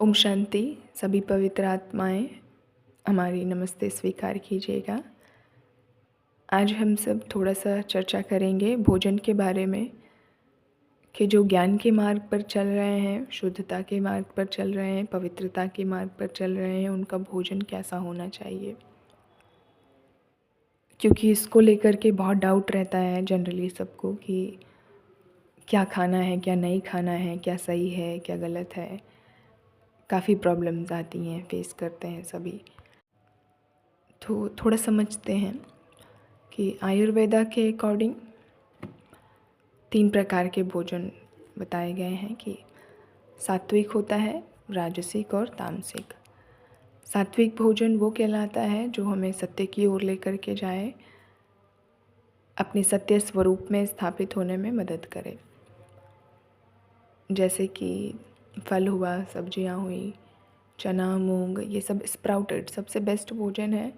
ओम शांति। सभी पवित्र आत्माएं हमारी नमस्ते स्वीकार कीजिएगा। आज हम सब थोड़ा सा चर्चा करेंगे भोजन के बारे में कि जो ज्ञान के मार्ग पर चल रहे हैं, शुद्धता के मार्ग पर चल रहे हैं, पवित्रता के मार्ग पर चल रहे हैं, उनका भोजन कैसा होना चाहिए। क्योंकि इसको लेकर के बहुत डाउट रहता है जनरली सबको कि क्या खाना है, क्या नहीं खाना है, क्या सही है, क्या गलत है। काफ़ी प्रॉब्लम्स आती हैं, फेस करते हैं सभी। तो थोड़ा समझते हैं कि आयुर्वेदा के अकॉर्डिंग 3 प्रकार के भोजन बताए गए हैं कि सात्विक होता है, राजसिक और तामसिक। सात्विक भोजन वो कहलाता है जो हमें सत्य की ओर लेकर के जाए, अपने सत्य स्वरूप में स्थापित होने में मदद करे। जैसे कि फल हुआ, सब्जियां हुई, चना, मूंग, ये सब स्प्राउटेड सबसे बेस्ट भोजन है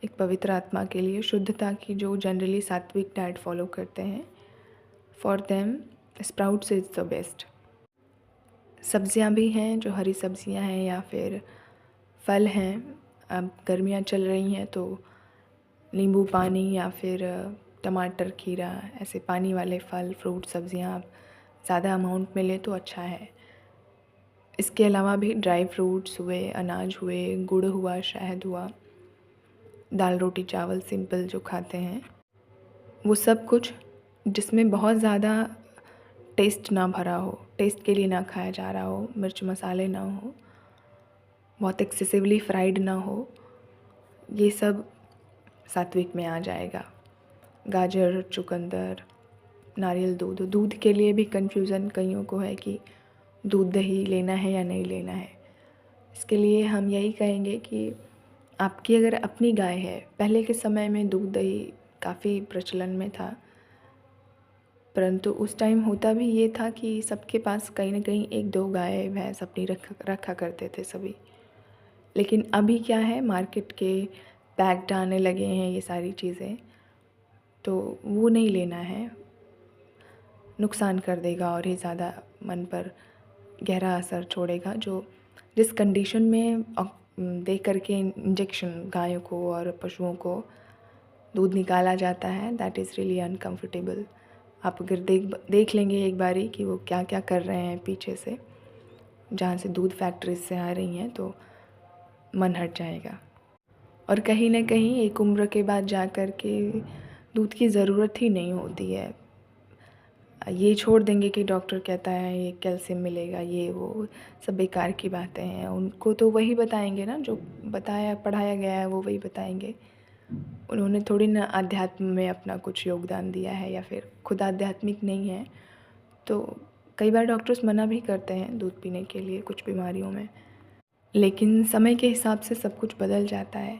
एक पवित्र आत्मा के लिए। शुद्धता की जो जनरली सात्विक डाइट फॉलो करते हैं, for them sprouts is the best. सब्जियां भी हैं जो हरी सब्जियां हैं या फिर फल हैं। अब गर्मियां चल रही हैं तो नींबू पानी या फिर टमाटर, खीरा, ऐसे पानी वाले फल, फ्रूट, सब्जियां आप ज़्यादा अमाउंट में लें तो अच्छा है। इसके अलावा भी ड्राई फ्रूट्स हुए, अनाज हुए, गुड़ हुआ, शहद हुआ, दाल रोटी चावल सिंपल जो खाते हैं, वो सब कुछ जिसमें बहुत ज़्यादा टेस्ट ना भरा हो, टेस्ट के लिए ना खाया जा रहा हो, मिर्च मसाले ना हो, बहुत एक्सेसिवली फ्राइड ना हो, ये सब सात्विक में आ जाएगा। गाजर, चुकंदर, नारियल दूध। दूध के लिए भी कन्फ्यूज़न कईयों को है कि दूध दही लेना है या नहीं लेना है। इसके लिए हम यही कहेंगे कि आपकी अगर अपनी गाय है, पहले के समय में दूध दही काफ़ी प्रचलन में था, परंतु उस टाइम होता भी ये था कि सबके पास कहीं ना कहीं 1-2 गाय भैंस अपनी रखा करते थे सभी। लेकिन अभी क्या है, मार्केट के पैक्ड आने लगे हैं ये सारी चीज़ें, तो वो नहीं लेना है, नुकसान कर देगा और ही ज़्यादा मन पर गहरा असर छोड़ेगा। जो जिस कंडीशन में दे करके इंजेक्शन गायों को और पशुओं को दूध निकाला जाता है, दैट इज़ रियली अनकम्फर्टेबल। आप अगर देख लेंगे एक बारी कि वो क्या क्या कर रहे हैं पीछे से, जहाँ से दूध फैक्ट्रीज से आ रही हैं, तो मन हट जाएगा। और कहीं ना कहीं एक उम्र के बाद जा कर के दूध की ज़रूरत ही नहीं होती है। ये छोड़ देंगे कि डॉक्टर कहता है ये कैल्शियम मिलेगा, ये वो सब बेकार की बातें हैं। उनको तो वही बताएंगे ना जो बताया पढ़ाया गया है, वो वही बताएंगे। उन्होंने थोड़ी ना अध्यात्म में अपना कुछ योगदान दिया है या फिर खुद आध्यात्मिक नहीं है। तो कई बार डॉक्टर्स मना भी करते हैं दूध पीने के लिए कुछ बीमारियों में, लेकिन समय के हिसाब से सब कुछ बदल जाता है।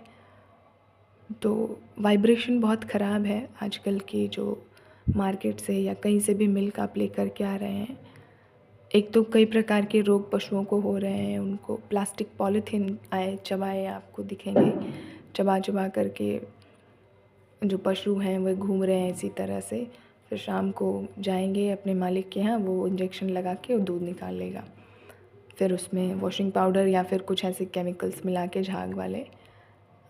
तो वाइब्रेशन बहुत ख़राब है आजकल की, जो मार्केट से या कहीं से भी मिल्क आप लेकर के आ रहे हैं। एक तो कई प्रकार के रोग पशुओं को हो रहे हैं, उनको प्लास्टिक पॉलीथीन चबाए आपको दिखेंगे, चबा चबा करके जो पशु हैं वो घूम रहे हैं इसी तरह से। फिर शाम को जाएंगे अपने मालिक के यहाँ, वो इंजेक्शन लगा के वो दूध निकाल लेगा। फिर उसमें वॉशिंग पाउडर या फिर कुछ ऐसे केमिकल्स मिला के झाग वाले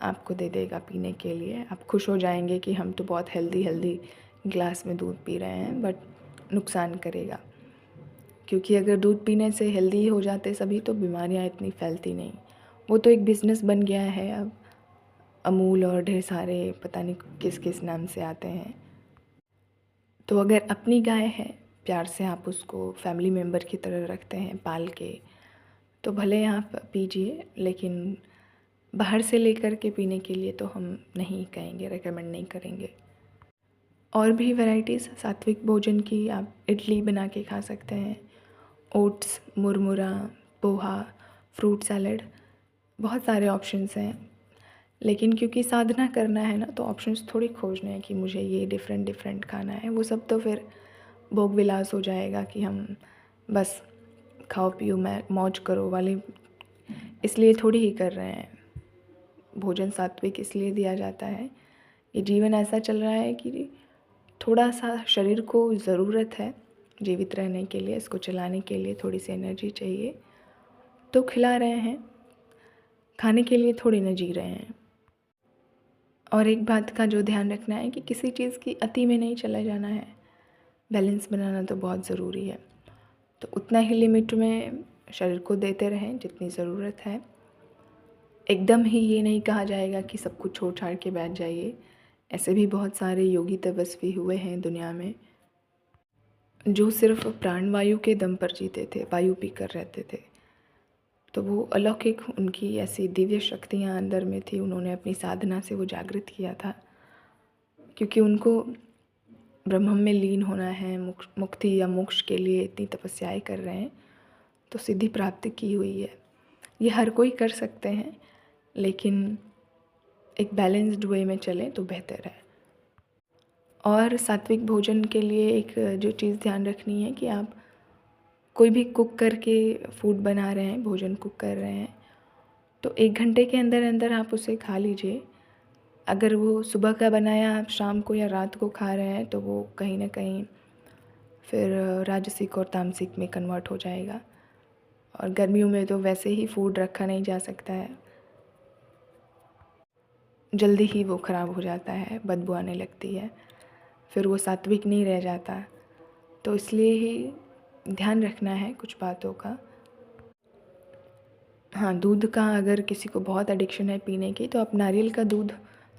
आपको दे देगा पीने के लिए। आप खुश हो जाएंगे कि हम तो बहुत हेल्दी ग्लास में दूध पी रहे हैं, बट नुकसान करेगा। क्योंकि अगर दूध पीने से हेल्दी हो जाते सभी तो बीमारियां इतनी फैलती नहीं। वो तो एक बिज़नेस बन गया है अब, अमूल और ढेर सारे पता नहीं किस किस नाम से आते हैं। तो अगर अपनी गाय है, प्यार से आप उसको फैमिली मेम्बर की तरह रखते हैं पाल के, तो भले आप पीजिए, लेकिन बाहर से लेकर के पीने के लिए तो हम नहीं कहेंगे, रेकमेंड नहीं करेंगे। और भी वैरायटीज़ सात्विक भोजन की, आप इडली बना के खा सकते हैं, ओट्स, मुरमुरा, पोहा, फ्रूट सैलड, बहुत सारे ऑप्शंस हैं। लेकिन क्योंकि साधना करना है ना, तो ऑप्शंस थोड़ी खोजने हैं कि मुझे ये डिफरेंट डिफरेंट खाना है। वो सब तो फिर भोग विलास हो जाएगा कि हम बस खाओ पियो मौज करो वाले, इसलिए थोड़ी ही कर रहे हैं। भोजन सात्विक इसलिए दिया जाता है, ये जीवन ऐसा चल रहा है कि थोड़ा सा शरीर को ज़रूरत है जीवित रहने के लिए, इसको चलाने के लिए थोड़ी सी एनर्जी चाहिए। तो खिला रहे हैं, खाने के लिए थोड़ी ना जी रहे हैं। और एक बात का जो ध्यान रखना है कि किसी चीज़ की अति में नहीं चला जाना है। बैलेंस बनाना तो बहुत ज़रूरी है। तो उतना ही लिमिट में शरीर को देते रहें जितनी ज़रूरत है। एकदम ही ये नहीं कहा जाएगा कि सब कुछ छोड़ छाड़ के बैठ जाइए। ऐसे भी बहुत सारे योगी तपस्वी हुए हैं दुनिया में, जो सिर्फ प्राणवायु के दम पर जीते थे, वायु पीकर रहते थे। तो वो अलौकिक, उनकी ऐसी दिव्य शक्तियाँ अंदर में थी, उन्होंने अपनी साधना से वो जागृत किया था। क्योंकि उनको ब्रह्म में लीन होना है, मुक्ति या मोक्ष के लिए इतनी तपस्याएं कर रहे हैं, तो सिद्धि प्राप्ति की हुई है। ये हर कोई कर सकते हैं, लेकिन एक बैलेंस्ड वे में चलें तो बेहतर है। और सात्विक भोजन के लिए एक जो चीज़ ध्यान रखनी है कि आप कोई भी कुक करके फूड बना रहे हैं, भोजन कुक कर रहे हैं, तो 1 घंटे के अंदर अंदर आप उसे खा लीजिए। अगर वो सुबह का बनाया आप शाम को या रात को खा रहे हैं, तो वो कहीं ना कहीं फिर राजसिक और तामसिक में कन्वर्ट हो जाएगा। और गर्मियों में तो वैसे ही फूड रखा नहीं जा सकता है, जल्दी ही वो ख़राब हो जाता है, बदबू आने लगती है, फिर वो सात्विक नहीं रह जाता। तो इसलिए ही ध्यान रखना है कुछ बातों का। हाँ, दूध का अगर किसी को बहुत एडिक्शन है पीने की, तो आप नारियल का दूध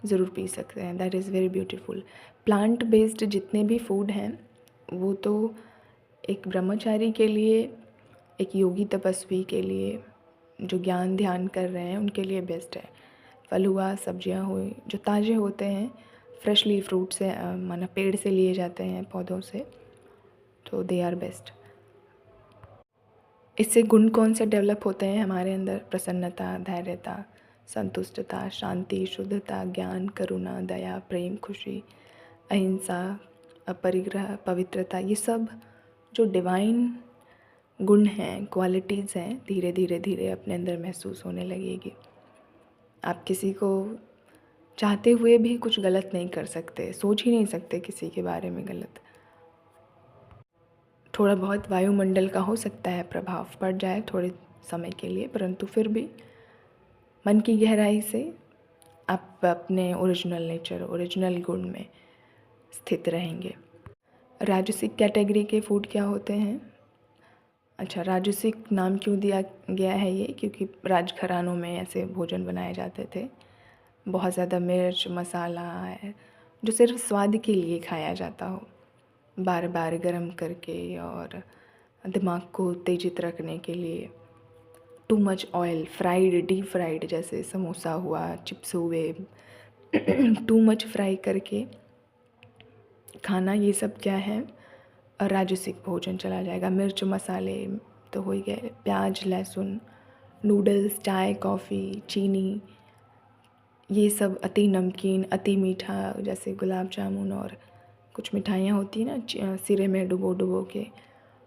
ज़रूर पी सकते हैं। That is very beautiful. Plant based जितने भी फूड हैं, वो तो एक ब्रह्मचारी के लिए, एक योगी तपस्वी के लिए, जो ज्ञान ध्यान कर रहे हैं उनके लिए बेस्ट है। फल हुआ, सब्जियां हुई, जो ताज़े होते हैं, फ्रेशली फ्रूट से माना पेड़ से लिए जाते हैं, पौधों से, तो दे आर बेस्ट। इससे गुण कौन से डेवलप होते हैं हमारे अंदर? प्रसन्नता, धैर्यता, संतुष्टता, शांति, शुद्धता, ज्ञान, करुणा, दया, प्रेम, खुशी, अहिंसा, अपरिग्रह, पवित्रता, ये सब जो डिवाइन गुण हैं, क्वालिटीज़ हैं, धीरे धीरे धीरे अपने अंदर महसूस होने लगेगी। आप किसी को चाहते हुए भी कुछ गलत नहीं कर सकते, सोच ही नहीं सकते किसी के बारे में गलत। थोड़ा बहुत वायुमंडल का हो सकता है प्रभाव पड़ जाए थोड़े समय के लिए, परंतु फिर भी मन की गहराई से आप अपने ओरिजिनल नेचर, ओरिजिनल गुण में स्थित रहेंगे। राजसिक कैटेगरी के फूड क्या होते हैं? अच्छा, राजसिक नाम क्यों दिया गया है ये? क्योंकि राजघरानों में ऐसे भोजन बनाए जाते थे, बहुत ज़्यादा मिर्च मसाला है, जो सिर्फ स्वाद के लिए खाया जाता हो, बार बार गर्म करके और दिमाग को उत्तेजित रखने के लिए। Too much oil, fried, deep fried, जैसे समोसा हुआ, चिप्स हुए, टू मच फ्राई करके खाना, ये सब क्या है? राजसिक भोजन चला जाएगा। मिर्च मसाले तो हो ही गए, प्याज लहसुन, नूडल्स, चाय कॉफ़ी, चीनी, ये सब अति नमकीन, अति मीठा, जैसे गुलाब जामुन और कुछ मिठाइयाँ होती हैं ना सिरे में डुबो डुबो के,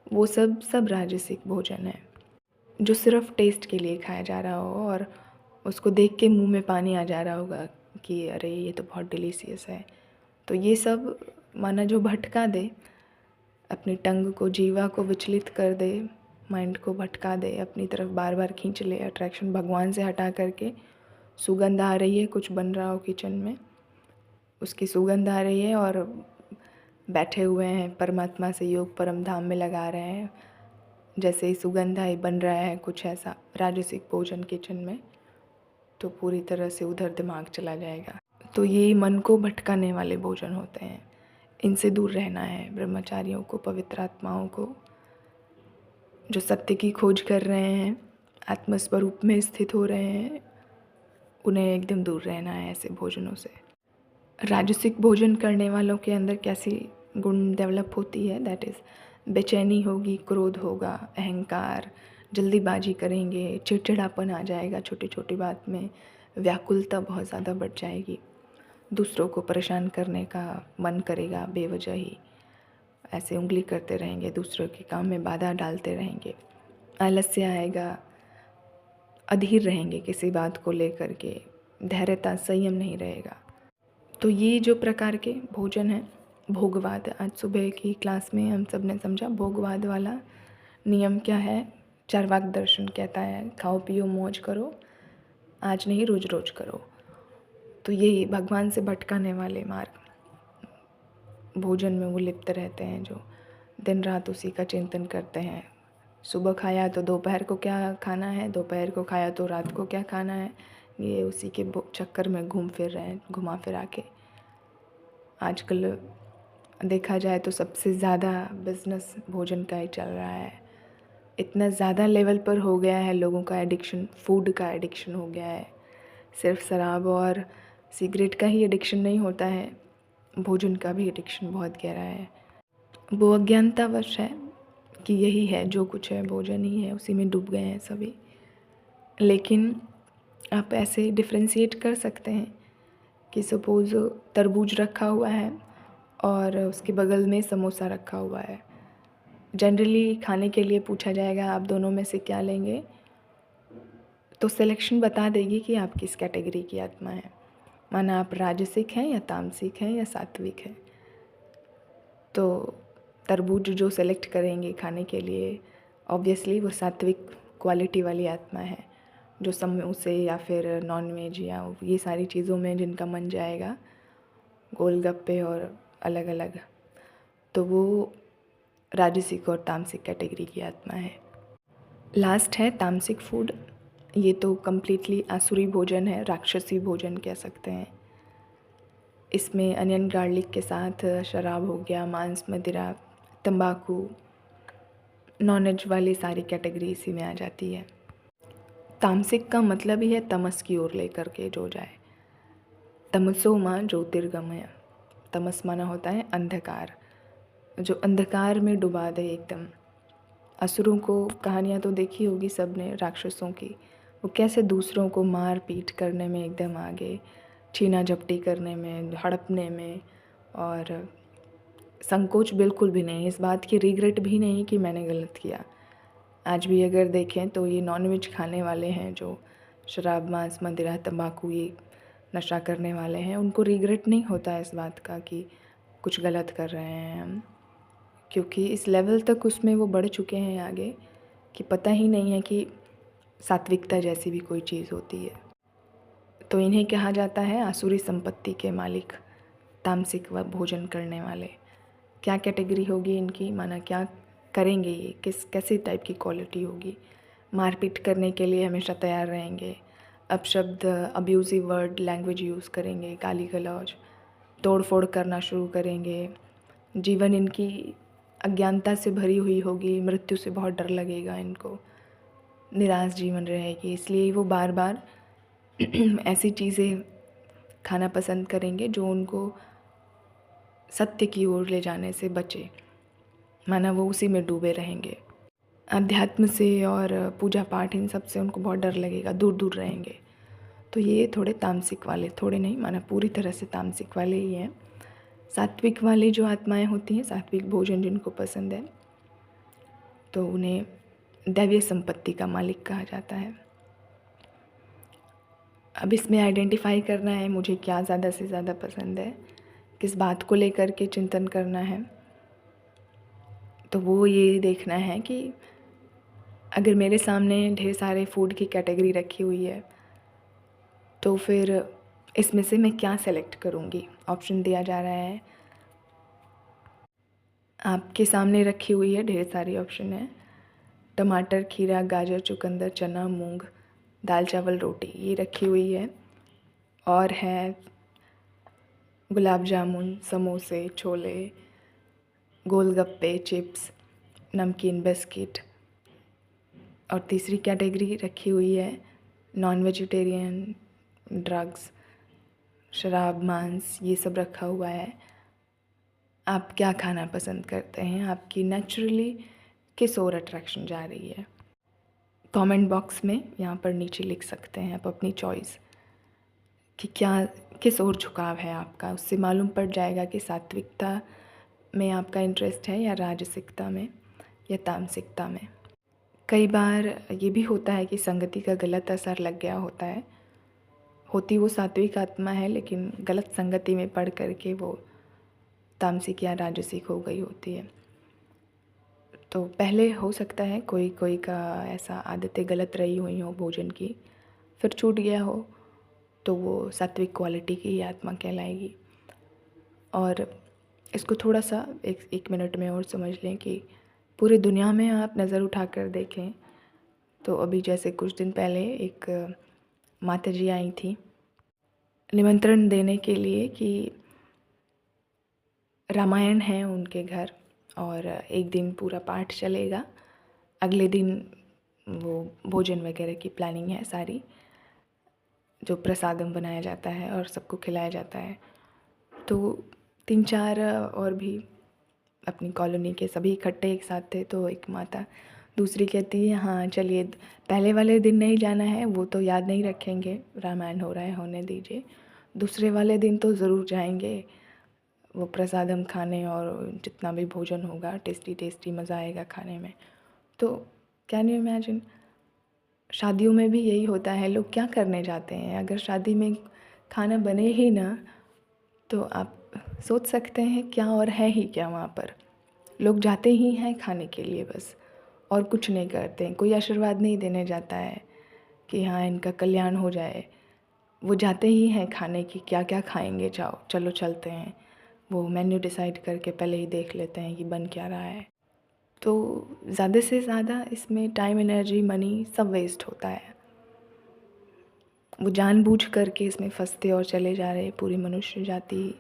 वो सब राजसिक भोजन है, जो सिर्फ टेस्ट के लिए खाया जा रहा हो और उसको देख के मुंह में पानी आ जा रहा होगा कि अरे ये तो बहुत डिलीशियस है। तो ये सब माना जो भटका दे, अपनी टंग को, जीवा को विचलित कर दे, माइंड को भटका दे, अपनी तरफ बार बार खींच ले, अट्रैक्शन भगवान से हटा करके। सुगंध आ रही है, कुछ बन रहा हो किचन में, उसकी सुगंध आ रही है और बैठे हुए हैं परमात्मा से योग परम धाम में लगा रहे हैं, जैसे ही सुगंध आई बन रहा है कुछ ऐसा राजसिक भोजन किचन में, तो पूरी तरह से उधर दिमाग चला जाएगा। तो ये मन को भटकाने वाले भोजन होते हैं, इनसे दूर रहना है ब्रह्मचारियों को, पवित्र आत्माओं को, जो सत्य की खोज कर रहे हैं, आत्मस्वरूप में स्थित हो रहे हैं, उन्हें एकदम दूर रहना है ऐसे भोजनों से। राजसिक भोजन करने वालों के अंदर कैसी गुण डेवलप होती है? दैट इज़ बेचैनी होगी, क्रोध होगा, अहंकार, जल्दीबाजी करेंगे, चिड़चिड़ापन आ जाएगा छोटी छोटी बात में, व्याकुलता बहुत ज़्यादा बढ़ जाएगी, दूसरों को परेशान करने का मन करेगा बेवजह ही, ऐसे उंगली करते रहेंगे, दूसरों के काम में बाधा डालते रहेंगे, आलस्य आएगा, अधीर रहेंगे किसी बात को लेकर के, धैर्यता, संयम नहीं रहेगा। तो ये जो प्रकार के भोजन हैं, भोगवाद, आज सुबह की क्लास में हम सब ने समझा भोगवाद वाला नियम क्या है, चार्वाक दर्शन कहता है खाओ पियो मौज करो, आज नहीं रोज रोज करो। तो यही भगवान से भटकाने वाले मार्ग, भोजन में वो लिप्त रहते हैं, जो दिन रात उसी का चिंतन करते हैं। सुबह खाया तो दोपहर को क्या खाना है, दोपहर को खाया तो रात को क्या खाना है, ये उसी के चक्कर में घूम फिर रहे हैं, घुमा फिरा के। आजकल देखा जाए तो सबसे ज़्यादा बिजनेस भोजन का ही चल रहा है। इतना ज़्यादा लेवल पर हो गया है लोगों का एडिक्शन, फूड का एडिक्शन हो गया है। सिर्फ शराब और सिगरेट का ही एडिक्शन नहीं होता है, भोजन का भी एडिक्शन बहुत गहरा है। वो अज्ञानतावश है कि यही है, जो कुछ है भोजन ही है, उसी में डूब गए हैं सभी। लेकिन आप ऐसे डिफ्रेंशिएट कर सकते हैं कि सपोज़ तरबूज रखा हुआ है और उसके बगल में समोसा रखा हुआ है। जनरली खाने के लिए पूछा जाएगा आप दोनों में से क्या लेंगे, तो सिलेक्शन बता देगी कि आप किस कैटेगरी की आत्मा है। माना आप राजसिक हैं या तामसिक हैं या सात्विक हैं। तो तरबूज जो सेलेक्ट करेंगे खाने के लिए, ऑब्वियसली वो सात्विक क्वालिटी वाली आत्मा है, जो समोसे या फिर नॉनवेज या ये सारी चीज़ों में जिनका मन जाएगा, गोलगप्पे और अलग अलग, तो वो राजसिक और तामसिक कैटेगरी की आत्मा है। लास्ट है तामसिक फूड। ये तो कम्प्लीटली आसुरी भोजन है, राक्षसी भोजन कह सकते हैं। इसमें अनियन गार्लिक के साथ शराब हो गया, मांस मदिरा, तंबाकू, नॉनवेज वाली सारी कैटेगरी इसी में आ जाती है। तामसिक का मतलब ही है तमस की ओर लेकर के जो जाए। तमसो माँ ज्योतिर्गमय, तमस माना होता है अंधकार, जो अंधकार में डुबा दे एकदम। असुरों को कहानियाँ तो देखी होगी सबने, राक्षसों की, वो कैसे दूसरों को मार पीट करने में एकदम आगे, छीना झपटी करने में, हड़पने में, और संकोच बिल्कुल भी नहीं, इस बात की रिग्रेट भी नहीं कि मैंने गलत किया। आज भी अगर देखें तो ये नॉनवेज खाने वाले हैं, जो शराब मांस मदिरा तंबाकू ये नशा करने वाले हैं, उनको रिग्रेट नहीं होता इस बात का कि कुछ गलत कर रहे हैं हम, क्योंकि इस लेवल तक उसमें वो बढ़ चुके हैं आगे कि पता ही नहीं है कि सात्विकता जैसी भी कोई चीज़ होती है। तो इन्हें कहा जाता है आसुरी संपत्ति के मालिक, तामसिक व भोजन करने वाले। क्या कैटेगरी होगी इनकी, माना क्या करेंगे ये, कैसी टाइप की क्वालिटी होगी। मारपीट करने के लिए हमेशा तैयार रहेंगे, अपशब्द अब्यूज़िव वर्ड लैंग्वेज यूज़ करेंगे, गाली गलौज, तोड़ फोड़ करना शुरू करेंगे। जीवन इनकी अज्ञानता से भरी हुई होगी, मृत्यु से बहुत डर लगेगा इनको, निराश जीवन रहेगी, इसलिए वो बार बार ऐसी चीज़ें खाना पसंद करेंगे जो उनको सत्य की ओर ले जाने से बचे, माना वो उसी में डूबे रहेंगे। अध्यात्म से और पूजा पाठ इन सब से उनको बहुत डर लगेगा, दूर दूर रहेंगे। तो ये थोड़े तामसिक वाले, थोड़े नहीं माना पूरी तरह से तामसिक वाले ही हैं। सात्विक वाले जो आत्माएं होती हैं, सात्विक भोजन जिनको पसंद है, तो उन्हें दैवीय संपत्ति का मालिक कहा जाता है। अब इसमें आइडेंटिफाई करना है मुझे क्या ज़्यादा से ज़्यादा पसंद है, किस बात को लेकर के चिंतन करना है। तो वो ये देखना है कि अगर मेरे सामने ढेर सारे फूड की कैटेगरी रखी हुई है, तो फिर इसमें से मैं क्या सेलेक्ट करूँगी। ऑप्शन दिया जा रहा है, आपके सामने रखी हुई है, ढेर सारी ऑप्शन है। टमाटर, खीरा, गाजर, चुकंदर, चना, मूंग, दाल चावल रोटी, ये रखी हुई है। और है गुलाब जामुन, समोसे, छोले, गोलगप्पे, चिप्स, नमकीन, बिस्किट। और तीसरी कैटेगरी रखी हुई है नॉन वेजिटेरियन, ड्रग्स, शराब, मांस, ये सब रखा हुआ है। आप क्या खाना पसंद करते हैं, आपकी नेचुरली किस ओर अट्रैक्शन जा रही है। कमेंट बॉक्स में यहाँ पर नीचे लिख सकते हैं आप अपनी चॉइस कि क्या किस ओर झुकाव है आपका। उससे मालूम पड़ जाएगा कि सात्विकता में आपका इंटरेस्ट है या राजसिकता में या तामसिकता में। कई बार ये भी होता है कि संगति का गलत असर लग गया होता है, होती वो सात्विक आत्मा है लेकिन गलत संगति में पड़ कर के वो तामसिक या राजसिक हो गई होती है। तो पहले हो सकता है कोई कोई का ऐसा आदतें गलत रही हुई हो भोजन की, फिर छूट गया हो, तो वो सात्विक क्वालिटी की ही आत्मा कहलाएगी। और इसको थोड़ा सा एक एक मिनट में और समझ लें कि पूरी दुनिया में आप नज़र उठाकर देखें, तो अभी जैसे कुछ दिन पहले एक माताजी आई थी निमंत्रण देने के लिए कि रामायण है उनके घर और एक दिन पूरा पाठ चलेगा, अगले दिन वो भोजन वगैरह की प्लानिंग है सारी, जो प्रसादम बनाया जाता है और सबको खिलाया जाता है। तो 3-4 और भी अपनी कॉलोनी के सभी इकट्ठे एक साथ थे। तो एक माता दूसरी कहती है, हाँ चलिए, पहले वाले दिन नहीं जाना है, वो तो याद नहीं रखेंगे, रामायण हो रहा है, होने दीजिए, दूसरे वाले दिन तो ज़रूर जाएंगे वो प्रसादम खाने, और जितना भी भोजन होगा टेस्टी टेस्टी, मज़ा आएगा खाने में। तो कैन यू इमेजिन, शादियों में भी यही होता है, लोग क्या करने जाते हैं? अगर शादी में खाना बने ही ना, तो आप सोच सकते हैं क्या और है ही क्या वहाँ पर। लोग जाते ही हैं खाने के लिए बस, और कुछ नहीं करते हैं। कोई आशीर्वाद नहीं देने जाता है कि हाँ इनका कल्याण हो जाए। वो जाते ही हैं खाने की, क्या क्या खाएंगे, जाओ चलो चलते हैं। वो मेन्यू डिसाइड करके पहले ही देख लेते हैं कि बन क्या रहा है। तो ज़्यादा से ज़्यादा इसमें टाइम, एनर्जी, मनी सब वेस्ट होता है। वो जानबूझ करके इसमें फंसते और चले जा रहे पूरी मनुष्य जाति।